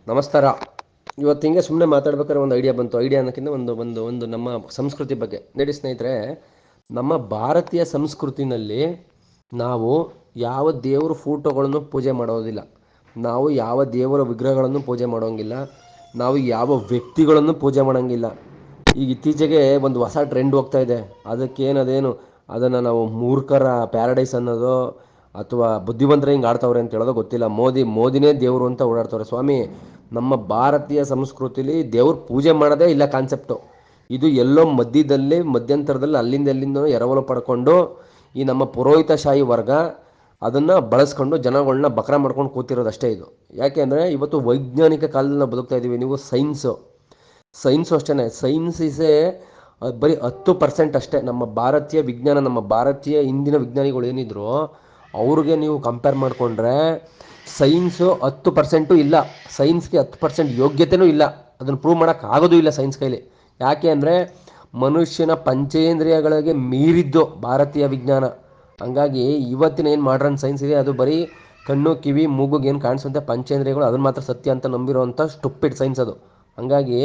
ನಮಸ್ಕಾರ. ಇವತ್ತು ಹಿಂಗೆ ಸುಮ್ಮನೆ ಮಾತಾಡ್ಬೇಕಾದ್ರೆ ಒಂದು ಐಡಿಯಾ ಬಂತು. ಐಡಿಯಾ ಅನ್ನೋಕ್ಕಿಂತ ಒಂದು ಒಂದು ಒಂದು ನಮ್ಮ ಸಂಸ್ಕೃತಿ ಬಗ್ಗೆ ನೋಡಿ ಸ್ನೇಹಿತರೆ. ನಮ್ಮ ಭಾರತೀಯ ಸಂಸ್ಕೃತಿನಲ್ಲಿ ನಾವು ಯಾವ ದೇವರ ಫೋಟೋಗಳನ್ನು ಪೂಜೆ ಮಾಡೋದಿಲ್ಲ, ನಾವು ಯಾವ ದೇವರ ವಿಗ್ರಹಗಳನ್ನು ಪೂಜೆ ಮಾಡೋಂಗಿಲ್ಲ, ನಾವು ಯಾವ ವ್ಯಕ್ತಿಗಳನ್ನು ಪೂಜೆ ಮಾಡೋಂಗಿಲ್ಲ. ಈಗ ಇತ್ತೀಚೆಗೆ ಒಂದು ಹೊಸ ಟ್ರೆಂಡ್ ಹೋಗ್ತಾ ಇದೆ. ಅದಕ್ಕೇನದೇನು ಅದನ್ನು ನಾವು ಮೂರ್ಖರ ಪ್ಯಾರಡೈಸ್ ಅನ್ನೋದು ಅಥವಾ ಬುದ್ಧಿವಂತರ ಹಿಂಗೆ ಆಡ್ತವ್ರೆ ಅಂತ ಹೇಳೋದು ಗೊತ್ತಿಲ್ಲ. ಮೋದಿನೇ ದೇವರು ಅಂತ ಓಡಾಡ್ತವ್ರೆ. ಸ್ವಾಮಿ, ನಮ್ಮ ಭಾರತೀಯ ಸಂಸ್ಕೃತಿಲಿ ದೇವ್ರ ಪೂಜೆ ಮಾಡೋದೇ ಇಲ್ಲ ಕಾನ್ಸೆಪ್ಟು. ಇದು ಎಲ್ಲೋ ಮಧ್ಯಂತರದಲ್ಲಿ ಅಲ್ಲಿಂದ ಎರವಲು ಪಡ್ಕೊಂಡು ಈ ನಮ್ಮ ಪುರೋಹಿತಶಾಹಿ ವರ್ಗ ಅದನ್ನು ಬಳಸ್ಕೊಂಡು ಜನಗಳನ್ನ ಬಕ್ರ ಮಾಡ್ಕೊಂಡು ಕೂತಿರೋದಷ್ಟೇ ಇದು. ಯಾಕೆ ಅಂದರೆ ಇವತ್ತು ವೈಜ್ಞಾನಿಕ ಕಾಲದಲ್ಲಿ ನಾವು ಬದುಕ್ತಾ ಇದ್ದೀವಿ. ನೀವು ಸೈನ್ಸು ಅಷ್ಟೇ. ಸೈನ್ಸ್ ಇಸೇ ಬರೀ 10% ಅಷ್ಟೇ. ನಮ್ಮ ಭಾರತೀಯ ವಿಜ್ಞಾನ, ನಮ್ಮ ಭಾರತೀಯ ಇಂದಿನ ವಿಜ್ಞಾನಿಗಳು ಏನಿದ್ರು ಅವ್ರಿಗೆ ನೀವು ಕಂಪೇರ್ ಮಾಡಿಕೊಂಡ್ರೆ ಸೈನ್ಸು 10% ಇಲ್ಲ. ಸೈನ್ಸ್ಗೆ 10% ಯೋಗ್ಯತೆಯೂ ಇಲ್ಲ. ಅದನ್ನು ಪ್ರೂವ್ ಮಾಡೋಕ್ಕಾಗೋದು ಇಲ್ಲ ಸೈನ್ಸ್ ಕೈಲಿ. ಯಾಕೆ ಅಂದರೆ ಮನುಷ್ಯನ ಪಂಚೇಂದ್ರಿಯಗಳಿಗೆ ಮೀರಿದ್ದು ಭಾರತೀಯ ವಿಜ್ಞಾನ. ಹಂಗಾಗಿ ಇವತ್ತಿನ ಏನು ಮಾಡ್ರನ್ ಸೈನ್ಸ್ ಇದೆ ಅದು ಬರೀ ಕಣ್ಣು ಕಿವಿ ಮೂಗುಗೆ ಏನು ಕಾಣಿಸುವಂಥ ಪಂಚೇಂದ್ರಿಯಗಳು ಅದನ್ನು ಮಾತ್ರ ಸತ್ಯ ಅಂತ ನಂಬಿರೋವಂಥ ಸ್ಟುಪಿಡ್ ಸೈನ್ಸ್ ಅದು. ಹಂಗಾಗಿ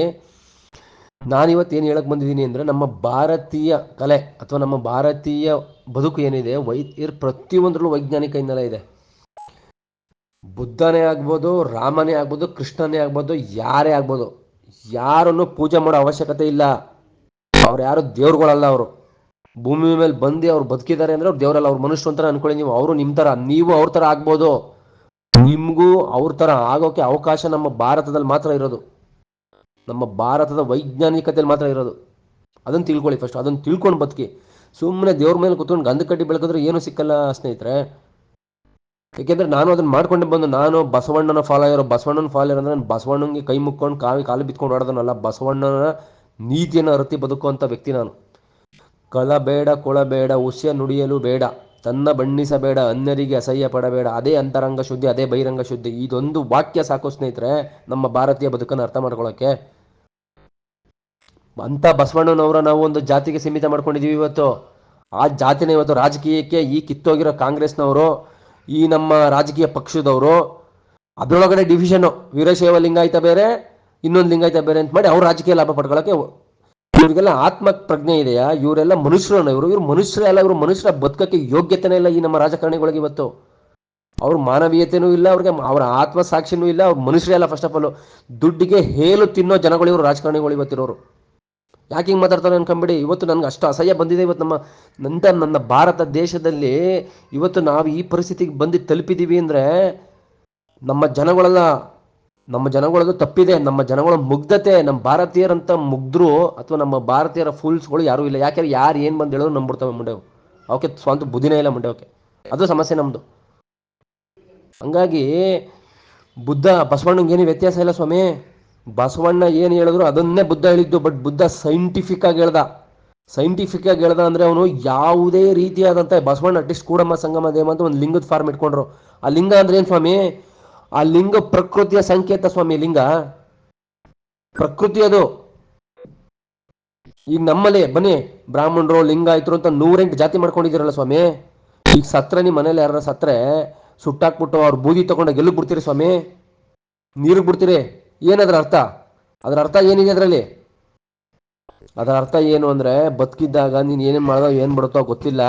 ನಾನಿವತ್ತು ಏನು ಹೇಳಕ್ಕೆ ಬಂದಿದ್ದೀನಿ ಅಂದರೆ ನಮ್ಮ ಭಾರತೀಯ ಕಲೆ ಅಥವಾ ನಮ್ಮ ಭಾರತೀಯ ಬದುಕು ಏನಿದೆ ಪ್ರತಿಯೊಂದರಲ್ಲೂ ವೈಜ್ಞಾನಿಕ ಹಿನ್ನೆಲೆ ಇದೆ. ಬುದ್ಧನೇ ಆಗ್ಬೋದು, ರಾಮನೇ ಆಗ್ಬೋದು, ಕೃಷ್ಣನೇ ಆಗ್ಬೋದು, ಯಾರೇ ಆಗ್ಬೋದು, ಯಾರನ್ನು ಪೂಜೆ ಮಾಡೋ ಅವಶ್ಯಕತೆ ಇಲ್ಲ. ಅವ್ರು ಯಾರು ದೇವ್ರುಗಳಲ್ಲ. ಅವರು ಭೂಮಿ ಮೇಲೆ ಬಂದು ಅವ್ರು ಬದುಕಿದ್ದಾರೆ ಅಂದರೆ ಅವ್ರು ದೇವರಲ್ಲ, ಅವ್ರು ಮನುಷ್ಯರು ಅಂತ ಅನ್ಕೊಳ್ಳಿ. ಅವರು ನಿಮ್ಮ ಥರ, ನೀವು ಅವ್ರ ಥರ ಆಗ್ಬೋದು. ನಿಮಗೂ ಅವ್ರ ಥರ ಆಗೋಕ್ಕೆ ಅವಕಾಶ ನಮ್ಮ ಭಾರತದಲ್ಲಿ ಮಾತ್ರ ಇರೋದು, ನಮ್ಮ ಭಾರತದ ವೈಜ್ಞಾನಿಕತೆಯಲ್ಲಿ ಮಾತ್ರ ಇರೋದು. ಅದನ್ನು ತಿಳ್ಕೊಳ್ಳಿ ಫಸ್ಟ್. ಅದನ್ನು ತಿಳ್ಕೊಂಡು ಬದುಕಿ. ಸುಮ್ಮನೆ ದೇವ್ರ ಮೇಲೆ ಕೂತ್ಕೊಂಡು ಗಂಧ ಕಟ್ಟಿ ಬೆಳಕಿದ್ರೆ ಏನೂ ಸಿಕ್ಕಲ್ಲ ಸ್ನೇಹಿತರೆ. ಏಕೆಂದರೆ ನಾನು ಅದನ್ನು ಮಾಡ್ಕೊಂಡೆ ಬಂದು, ನಾನು ಬಸವಣ್ಣನ ಫಾಲೋಯರ್ ಅಂದರೆ ನಾನು ಬಸವಣ್ಣನಿಗೆ ಕೈ ಮುಕ್ಕೊಂಡು ಕಾಲು ಬಿತ್ಕೊಂಡು ಆಡೋದನ್ನಲ್ಲ, ಬಸವಣ್ಣನ ನೀತಿಯನ್ನು ಅರತಿ ಬದುಕುವಂಥ ವ್ಯಕ್ತಿ ನಾನು. ಕಳಬೇಡ ಕೊಳಬೇಡ ಉಸ್ಯ ನುಡಿಯಲು ಬೇಡ, ತನ್ನ ಬಣ್ಣಿಸಬೇಡ ಅನ್ಯರಿಗೆ ಅಸಹ್ಯ ಪಡಬೇಡ, ಅದೇ ಅಂತರಂಗ ಶುದ್ಧಿ ಅದೇ ಬಹಿರಂಗ ಶುದ್ಧಿ. ಇದೊಂದು ವಾಕ್ಯ ಸಾಕು ಸ್ನೇಹಿತರೆ ನಮ್ಮ ಭಾರತೀಯ ಬದುಕನ್ನು ಅರ್ಥ ಮಾಡ್ಕೊಳ್ಳೋಕ್ಕೆ. ಅಂಥ ಬಸವಣ್ಣನವರ ನಾವು ಒಂದು ಜಾತಿಗೆ ಸೀಮಿತ ಮಾಡ್ಕೊಂಡಿದ್ದೀವಿ ಇವತ್ತು. ಆ ಜಾತಿನ ಇವತ್ತು ರಾಜಕೀಯಕ್ಕೆ ಈ ಕಿತ್ತೋಗಿರೋ ಕಾಂಗ್ರೆಸ್ನವರು, ಈ ನಮ್ಮ ರಾಜಕೀಯ ಪಕ್ಷದವರು ಅದರೊಳಗಡೆ ಡಿವಿಷನ್ನು ವೀರಶೈವ ಲಿಂಗಾಯತ ಬೇರೆ, ಇನ್ನೊಂದು ಲಿಂಗಾಯತ ಬೇರೆ ಅಂತ ಮಾಡಿ ಅವ್ರು ರಾಜಕೀಯ ಲಾಭ ಪಡ್ಕೊಳ್ಳೋಕ್ಕೆ. ಇವರಿಗೆಲ್ಲ ಆತ್ಮ ಪ್ರಜ್ಞೆ ಇದೆಯಾ? ಇವರೆಲ್ಲ ಮನುಷ್ಯರನ್ನ? ಇವರು ಮನುಷ್ಯರೇ ಅಲ್ಲ. ಇವರು ಮನುಷ್ಯರ ಬದುಕಕ್ಕೆ ಯೋಗ್ಯತೆನೇ ಇಲ್ಲ ಈ ನಮ್ಮ ರಾಜಕಾರಣಿಗಳಿಗೆ ಇವತ್ತು. ಅವ್ರ ಮಾನವೀಯತೆಯೂ ಇಲ್ಲ, ಅವ್ರಿಗೆ ಅವರ ಆತ್ಮಸಾಕ್ಷಿನೂ ಇಲ್ಲ. ಅವ್ರು ಮನುಷ್ಯರೇ ಅಲ್ಲ. ಫಸ್ಟ್ ಆಫ್ ಆಲ್ ದುಡ್ಡಿಗೆ ಹೇಲು ತಿನ್ನೋ ಜನಗಳು ಇವರು ರಾಜಕಾರಣಿಗಳು ಇವತ್ತಿರೋರು. ಯಾಕೆ ಹಿಂಗೆ ಮಾತಾಡ್ತಾರೆ ಅನ್ಕೊಂಬಿಡಿ. ಇವತ್ತು ನನಗೆ ಅಷ್ಟು ಅಸಹ್ಯ ಬಂದಿದೆ. ಇವತ್ತು ನನ್ನ ಭಾರತ ದೇಶದಲ್ಲಿ ಇವತ್ತು ನಾವು ಈ ಪರಿಸ್ಥಿತಿಗೆ ಬಂದು ತಲುಪಿದ್ದೀವಿ ಅಂದರೆ ನಮ್ಮ ಜನಗಳದ್ದು ತಪ್ಪಿದೆ. ನಮ್ಮ ಜನಗಳ ಮುಗ್ಧತೆ. ನಮ್ಮ ಭಾರತೀಯರಂತ ಮುಗ್ಧರು ಅಥವಾ ನಮ್ಮ ಭಾರತೀಯರ ಫುಲ್ಸ್ಗಳು ಯಾರೂ ಇಲ್ಲ. ಯಾಕೆ ಯಾರು ಏನು ಬಂದು ಹೇಳೋದು ನಂಬಿಡ್ತವೆ ಮುಂಡೆ. ಅವಕ್ಕೆ ಸ್ವಂತ ಬುದ್ಧಿನೇ ಇಲ್ಲ ಮುಂಡೆ. ಅವಕ್ಕೆ ಅದು ಸಮಸ್ಯೆ ನಮ್ಮದು. ಹಂಗಾಗಿ ಬಸವಣ್ಣಂಗೇನು ವ್ಯತ್ಯಾಸ ಇಲ್ಲ ಸ್ವಾಮಿ. ಬಸವಣ್ಣ ಏನು ಹೇಳಿದ್ರು ಅದನ್ನೇ ಬುದ್ಧ ಹೇಳಿದ್ದು. ಬಟ್ ಬುದ್ಧ ಸೈಂಟಿಫಿಕ್ ಆಗಿ ಹೇಳ್ದ ಅಂದರೆ ಅವನು ಯಾವುದೇ ರೀತಿಯಾದಂಥ ಬಸವಣ್ಣ ಅಟ್ಲೀಸ್ಟ್ ಕೂಡಮ್ಮ ಸಂಗಮ ದೇವ ಅಂತ ಒಂದು ಲಿಂಗದ ಫಾರ್ಮ್ ಇಟ್ಕೊಂಡ್ರು. ಆ ಲಿಂಗ ಅಂದ್ರೆ ಏನು ಸ್ವಾಮಿ? ಆ ಲಿಂಗ ಪ್ರಕೃತಿಯ ಸಂಕೇತ ಸ್ವಾಮಿ. ಲಿಂಗ ಪ್ರಕೃತಿ ಅದು. ಈಗ ನಮ್ಮಲ್ಲಿ ಬನ್ನಿ ಬ್ರಾಹ್ಮಣರು ಲಿಂಗಾಯತರು ಅಂತ 108 ಜಾತಿ ಮಾಡ್ಕೊಂಡಿದ್ದೀರಲ್ಲ ಸ್ವಾಮಿ. ಈಗ ಸತ್ರ ನಿಮ್ಮ ಮನೇಲಿ ಯಾರ ಸತ್ರೆ ಸುಟ್ಟಾಕ್ಬಿಟ್ಟು ಅವ್ರು ಬೂದಿ ತಗೊಂಡಾಗ ಎಲ್ಲಿ ಬಿಡ್ತೀರಿ ಸ್ವಾಮಿ? ನೀರಿಗೆ ಬಿಡ್ತೀರಿ. ಏನದ್ರ ಅರ್ಥ? ಅದರ ಅರ್ಥ ಏನಿದೆ ಅದರಲ್ಲಿ? ಅದರ ಅರ್ಥ ಏನು ಅಂದರೆ ಬದುಕಿದ್ದಾಗ ನೀನು ಏನೇನು ಮಾಡೋದೋ ಏನು ಬಿಡುತ್ತೋ ಗೊತ್ತಿಲ್ಲ.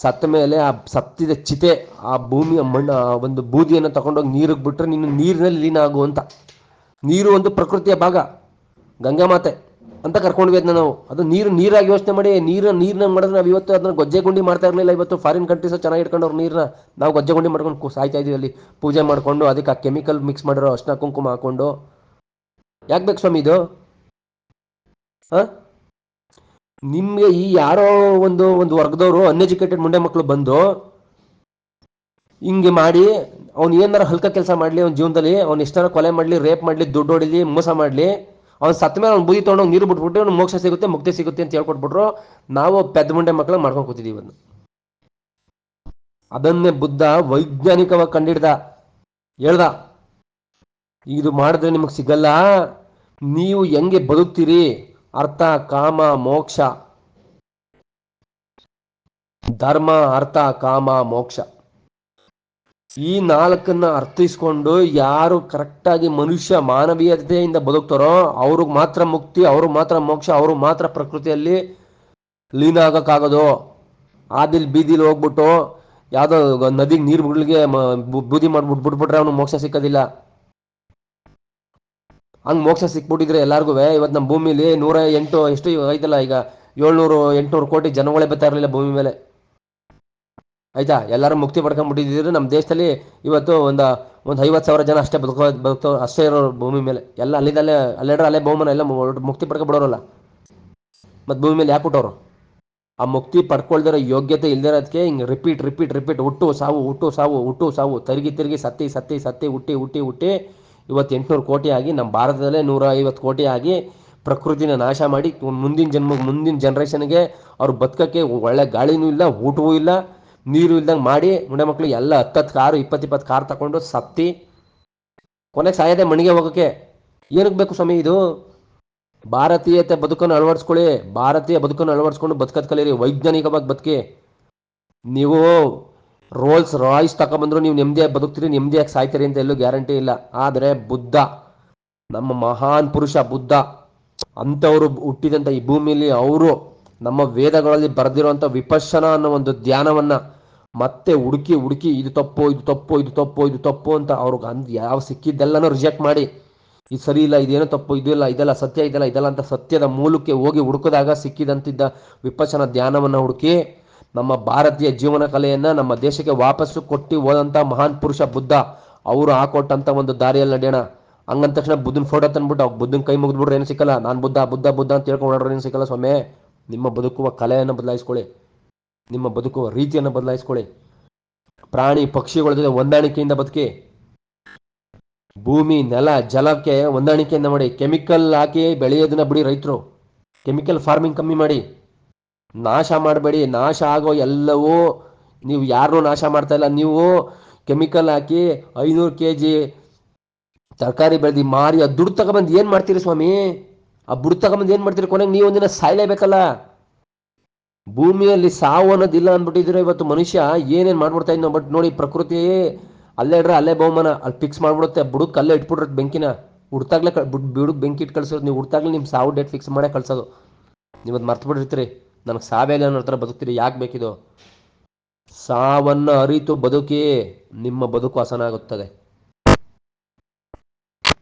ಸತ್ತ ಮೇಲೆ ಆ ಸತ್ತಿದ ಚಿತೆ ಆ ಭೂಮಿಯ ಮಣ್ಣು ಒಂದು ಬೂದಿಯನ್ನು ತಗೊಂಡೋಗಿ ನೀರಿಗೆ ಬಿಟ್ಟರೆ ನೀನು ನೀರಿನಲ್ಲಿ ಲೀನ ಆಗುವಂತ. ನೀರು ಒಂದು ಪ್ರಕೃತಿಯ ಭಾಗ, ಗಂಗಾ ಮಾತೆ ಅಂತ ಕರ್ಕೊಂಡ್ವಿ ಅದನ್ನ ನಾವು. ಅದು ನೀರಾಗಿ ಯೋಚನೆ ಮಾಡಿ. ನೀರನ್ನ ಮಾಡಿದ್ರೆ ನಾವು ಇವತ್ತು ಅದನ್ನ ಗೊಜ್ಜೆ ಗುಂಡಿ ಮಾಡ್ತಾ ಇರಲಿಲ್ಲ. ಇವತ್ತು ಫಾರಿನ್ ಕಂಟ್ರೀಸ್ ಚೆನ್ನಾಗಿ ಇಟ್ಕೊಂಡವ್ರು ನೀರನ್ನ, ನಾವು ಗೊಜ್ಜೆ ಗುಂಡಿ ಮಾಡ್ಕೊಂಡು ಸಾಯ್ತಾ ಇದೀವಿ ಅಲ್ಲಿ. ಪೂಜೆ ಮಾಡಿಕೊಂಡು ಅದಕ್ಕೆ ಆ ಕೆಮಿಕಲ್ ಮಿಕ್ಸ್ ಮಾಡಿರೋ ಅರ್ಶಿನ ಕುಂಕುಮ ಹಾಕೊಂಡು. ಯಾಕೆ ಬೇಕು ಸ್ವಾಮಿ ಇದು? ಹಾಂ, ನಿಮಗೆ ಈ ಯಾರೋ ಒಂದು ವರ್ಗದವರು ಅನ್ಎಜುಕೇಟೆಡ್ ಮುಂಡೆ ಮಕ್ಕಳು ಬಂದು ಹಿಂಗೆ ಮಾಡಿ ಅವ್ನು ಏನಾರ ಹಲ್ಕ ಕೆಲಸ ಮಾಡಲಿ, ಅವ್ನ ಜೀವನದಲ್ಲಿ ಅವ್ನು ಎಷ್ಟಾರ ಕೊಲೆ ಮಾಡಲಿ, ರೇಪ್ ಮಾಡಲಿ, ದುಡ್ಡು ಹೊಡಿಲಿ, ಮೋಸ ಮಾಡಲಿ, ಅವ್ನು ಸತ್ತ ಮೇಲೆ ಅವ್ನು ಬೂದಿ ತೊಗೊಂಡೋಗಿ ನೀರು ಬಿಟ್ಬಿಟ್ಟು ಅವ್ನು ಮೋಕ್ಷ ಸಿಗುತ್ತೆ, ಮುಕ್ತಿ ಸಿಗುತ್ತೆ ಅಂತ ಹೇಳ್ಕೊಟ್ಬಿಟ್ರು. ನಾವು ಪೆದ್ದ ಮುಂಡೆ ಮಕ್ಕಳು ಮಾಡ್ಕೊಂಡು ಕೂತಿದ್ದೀವಿ ಅದನ್ನು. ಅದನ್ನೇ ಬುದ್ಧ ವೈಜ್ಞಾನಿಕವಾಗಿ ಹೇಳ್ದ, ಇದು ಮಾಡಿದ್ರೆ ನಿಮಗೆ ಸಿಗಲ್ಲ. ನೀವು ಹೆಂಗೆ ಬದುಕ್ತೀರಿ, ಅರ್ಥ ಕಾಮ ಮೋಕ್ಷ, ಧರ್ಮ ಅರ್ಥ ಕಾಮ ಮೋಕ್ಷ, ಈ ನಾಲ್ಕನ್ನ ಅರ್ಥೈಸ್ಕೊಂಡು ಯಾರು ಕರೆಕ್ಟಾಗಿ ಮನುಷ್ಯ ಮಾನವೀಯತೆಯಿಂದ ಬದುಕ್ತಾರೋ ಅವ್ರಿಗೆ ಮಾತ್ರ ಮುಕ್ತಿ, ಅವ್ರಿಗೆ ಮಾತ್ರ ಮೋಕ್ಷ, ಅವ್ರಿಗೆ ಮಾತ್ರ ಪ್ರಕೃತಿಯಲ್ಲಿ ಲೀನ ಆಗಕ್ಕಾಗೋದು. ಆದಿಲ್ ಬೀದಿಲಿ ಹೋಗ್ಬಿಟ್ಟು ಯಾವುದೋ ನದಿಗೆ ನೀರುಗಳಿಗೆ ಬೂದಿ ಮಾಡ್ಬಿಟ್ಟು ಬಿಟ್ಬಿಟ್ರೆ ಅವನು ಮೋಕ್ಷ ಸಿಕ್ಕೋದಿಲ್ಲ. ಹಂಗೆ ಮೋಕ್ಷ ಸಿಕ್ಬಿಟ್ಟಿದ್ರೆ ಎಲ್ಲರಿಗೂ ಇವತ್ತು ನಮ್ಮ ಭೂಮಿಲಿ 108 ಎಷ್ಟು ಐತಲ್ಲ, ಈಗ 700-800 ಕೋಟಿ ಜನಗಳೇ ಬರ್ತಾ ಇರಲಿಲ್ಲ ಭೂಮಿ ಮೇಲೆ. ಆಯ್ತಾ, ಎಲ್ಲರೂ ಮುಕ್ತಿ ಪಡ್ಕೊಂಡ್ಬಿಟ್ಟಿದ್ರು. ನಮ್ಮ ದೇಶದಲ್ಲಿ ಇವತ್ತು ಒಂದು 50,000 ಜನ ಅಷ್ಟೇ ಬದುಕೋ ಅಷ್ಟೇ ಇರೋರು ಭೂಮಿ ಮೇಲೆ. ಎಲ್ಲ ಅಲ್ಲಿಂದಲ್ಲೇ ಅಲ್ಲೆಡ್ರೆ ಅಲ್ಲೇ ಬಹುಮಾನ ಎಲ್ಲ ಮುಕ್ತಿ ಪಡ್ಕೊಂಡ್ಬಿಡೋರಲ್ಲ. ಮತ್ತು ಭೂಮಿ ಮೇಲೆ ಯಾಕೆ ಬಿಟ್ಟವರು? ಆ ಮುಕ್ತಿ ಪಡ್ಕೊಳ್ದಿರೋ ಯೋಗ್ಯತೆ ಇಲ್ದಿರೋದಕ್ಕೆ ಹಿಂಗೆ ರಿಪೀಟ್ ರಿಪೀಟ್ ರಿಪೀಟ್ ಹುಟ್ಟು ಸಾವು ಹುಟ್ಟು ಸಾವು ಹುಟ್ಟು ಸಾವು ತಿರುಗಿ ತಿರುಗಿ ಸತ್ತಿ ಸತ್ತಿ ಸತ್ತಿ ಹುಟ್ಟಿ ಹುಟ್ಟಿ ಹುಟ್ಟಿ ಇವತ್ತು 800 ಕೋಟಿ ಆಗಿ, ನಮ್ಮ ಭಾರತದಲ್ಲೇ 150 ಕೋಟಿ ಆಗಿ ಪ್ರಕೃತಿನ ನಾಶ ಮಾಡಿ ಮುಂದಿನ ಜನ್ರೇಷನ್ಗೆ ಅವ್ರು ಬದುಕೋಕ್ಕೆ ಒಳ್ಳೆ ಗಾಳಿನೂ ಇಲ್ಲ, ಊಟವೂ ಇಲ್ಲ, ನೀರು ಇಲ್ದಂಗೆ ಮಾಡಿ ಮುಂಡೆ ಮಕ್ಕಳು ಎಲ್ಲ 10 ಕಾರು 20 ಕಾರ್ ತಗೊಂಡು ಸತ್ತಿ ಕೊನೆಗೆ ಸಾಯದೆ ಮಣಿಗೆ ಹೋಗೋಕ್ಕೆ. ಏನಕ್ಕೆ ಬೇಕು ಸ್ವಾಮಿ ಇದು? ಭಾರತೀಯತೆ ಬದುಕನ್ನು ಅಳವಡಿಸ್ಕೊಳ್ಳಿ, ಭಾರತೀಯ ಬದುಕನ್ನು ಅಳವಡಿಸ್ಕೊಂಡು ಬದುಕದ್ ಕಲೀರಿ, ವೈಜ್ಞಾನಿಕವಾಗಿ ಬದುಕಿ. ನೀವು ರೋಲ್ಸ್ ರಾಯ್ಸ್ ತಗೊಂಬಂದ್ರು ನೀವು ನೆಮ್ಮದಿಯಾಗಿ ಬದುಕ್ತೀರಿ, ನೆಮ್ಮದಿಯಾಗಿ ಸಾಯ್ತೀರಿ ಅಂತ ಎಲ್ಲೂ ಗ್ಯಾರಂಟಿ ಇಲ್ಲ. ಆದರೆ ಬುದ್ಧ, ನಮ್ಮ ಮಹಾನ್ ಪುರುಷ ಬುದ್ಧ, ಅಂಥವರು ಹುಟ್ಟಿದಂಥ ಈ ಭೂಮಿಯಲ್ಲಿ ಅವರು ನಮ್ಮ ವೇದಗಳಲ್ಲಿ ಬರೆದಿರುವಂಥ ವಿಪಶ್ಯನ ಅನ್ನೋ ಒಂದು ಧ್ಯಾನವನ್ನು ಮತ್ತೆ ಹುಡುಕಿ ಹುಡುಕಿ ಇದು ತಪ್ಪು ಇದು ತಪ್ಪು ಇದು ತಪ್ಪು ಇದು ತಪ್ಪು ಅಂತ ಅವ್ರಿಗೆ ಯಾವ ಸಿಕ್ಕಿದ್ದೆಲ್ಲನೂ ರಿಜೆಕ್ಟ್ ಮಾಡಿ ಇದು ಸರಿ ಇಲ್ಲ, ಇದೇನೋ ತಪ್ಪು, ಇದೆಲ್ಲ ಸತ್ಯ, ಇದೆಲ್ಲ ಅಂತ ಸತ್ಯದ ಮೂಲಕ್ಕೆ ಹೋಗಿ ಹುಡುಕಿದಾಗ ಸಿಕ್ಕಿದಂತಿದ್ದ ವಿಪಶ್ಯನ ಧ್ಯಾನವನ್ನು ಹುಡುಕಿ ನಮ್ಮ ಭಾರತೀಯ ಜೀವನ ಕಲೆಯನ್ನು ನಮ್ಮ ದೇಶಕ್ಕೆ ವಾಪಸ್ಸು ಕೊಟ್ಟು ಹೋದಂಥ ಮಹಾನ್ ಪುರುಷ ಬುದ್ಧ ಅವರು ಹಾಕೊಟ್ಟಂಥ ಒಂದು ದಾರಿಯಲ್ಲಿ ನಡೆಯೋಣ. ಹಂಗಂದ ತಕ್ಷಣ ಬುದ್ಧನ ಫೋಟೋ ತಂದ್ಬಿಟ್ಟು ಬುದ್ಧನ ಕೈ ಮುಗಿದ್ಬಿಟ್ರೆ ಏನು ಸಿಕ್ಕಲ್ಲ. ನಾನು ಬುದ್ಧ ಬುದ್ಧ ಬುದ್ಧ ಅಂತ ಹೇಳ್ಕೊಂಡ್ರೆ ಏನು ಸಿಕ್ಕಲ್ಲ ಸ್ವಾಮಿ. ನಿಮ್ಮ ಬದುಕುವ ಕಲೆಯನ್ನು ಬದಲಾಯಿಸ್ಕೊಳ್ಳಿ, ನಿಮ್ಮ ಬದುಕುವ ರೀತಿಯನ್ನು ಬದಲಾಯಿಸ್ಕೊಳ್ಳಿ, ಪ್ರಾಣಿ ಪಕ್ಷಿಗಳ ಜೊತೆ ಹೊಂದಾಣಿಕೆಯಿಂದ ಬದುಕಿ, ಭೂಮಿ ನೆಲ ಜಲಕ್ಕೆ ಹೊಂದಾಣಿಕೆಯಿಂದ ಮಾಡಿ. ಕೆಮಿಕಲ್ ಹಾಕಿ ಬೆಳೆಯೋದನ್ನ ಬಿಡಿ, ರೈತರು ಕೆಮಿಕಲ್ ಫಾರ್ಮಿಂಗ್ ಕಮ್ಮಿ ಮಾಡಿ, ನಾಶ ಮಾಡಬೇಡಿ. ನಾಶ ಆಗೋ ಎಲ್ಲವೂ ನೀವು ಯಾರನ್ನೂ ನಾಶ ಮಾಡ್ತಾ ಇಲ್ಲ. ನೀವು ಕೆಮಿಕಲ್ ಹಾಕಿ 500 kg ತರಕಾರಿ ಬೆಳೆದು ಮಾರಿ ಆ ದುಡ್ಡು ತಗೊಬಂದು ಏನು ಮಾಡ್ತೀರಿ ಸ್ವಾಮಿ? ಆ ಬುಡ್ ತಗೊಂಬಂದು ಏನು ಮಾಡ್ತೀರಿ? ಕೊನೆಗೆ ನೀವು ಒಂದಿನ ಸಾಯ್ಲೇಬೇಕಲ್ಲ. ಭೂಮಿಯಲ್ಲಿ ಸಾವು ಅನ್ನೋದಿಲ್ಲ ಅಂದ್ಬಿಟ್ಟಿದ್ರೆ ಇವತ್ತು ಮನುಷ್ಯ ಏನೇನು ಮಾಡ್ಬಿಡ್ತಾ ಇದ್ನೋ. ಬಟ್ ನೋಡಿ, ಪ್ರಕೃತಿ ಅಲ್ಲೇಡ್ರೆ ಅಲ್ಲೇ ಬಹುಮಾನ ಅಲ್ಲಿ ಫಿಕ್ಸ್ ಮಾಡ್ಬಿಡುತ್ತೆ. ಬುಡಕ್ಕೆ ಅಲ್ಲೇ ಇಟ್ಬಿಟ್ರೆ ಬೆಂಕಿನ ಹುಡ್ತಾಗ್ಲೇ ಬುಡಕ್ಕೆ ಬೆಂಕಿ ಇಟ್ಟು ಕಳ್ಸೋದು. ನೀವು ಹುಡ್ತಾಗ್ಲೇ ನಿಮ್ಮ ಸಾವು ಡೇಟ್ ಫಿಕ್ಸ್ ಮಾಡೇ ಕಳ್ಸೋದು. ನೀವು ಅದು ಮರ್ತು ಬಿಟ್ಟಿರ್ತೀರಿ. ನನಗೆ ಸಾವೇಲೆ ಅನ್ನೋ ಥರ ಬದುಕ್ತೀರಿ. ಯಾಕೆ ಬೇಕಿದು? ಸಾವನ್ನು ಅರಿತು ಬದುಕಿ, ನಿಮ್ಮ ಬದುಕು ಹಸನಾಗುತ್ತದೆ.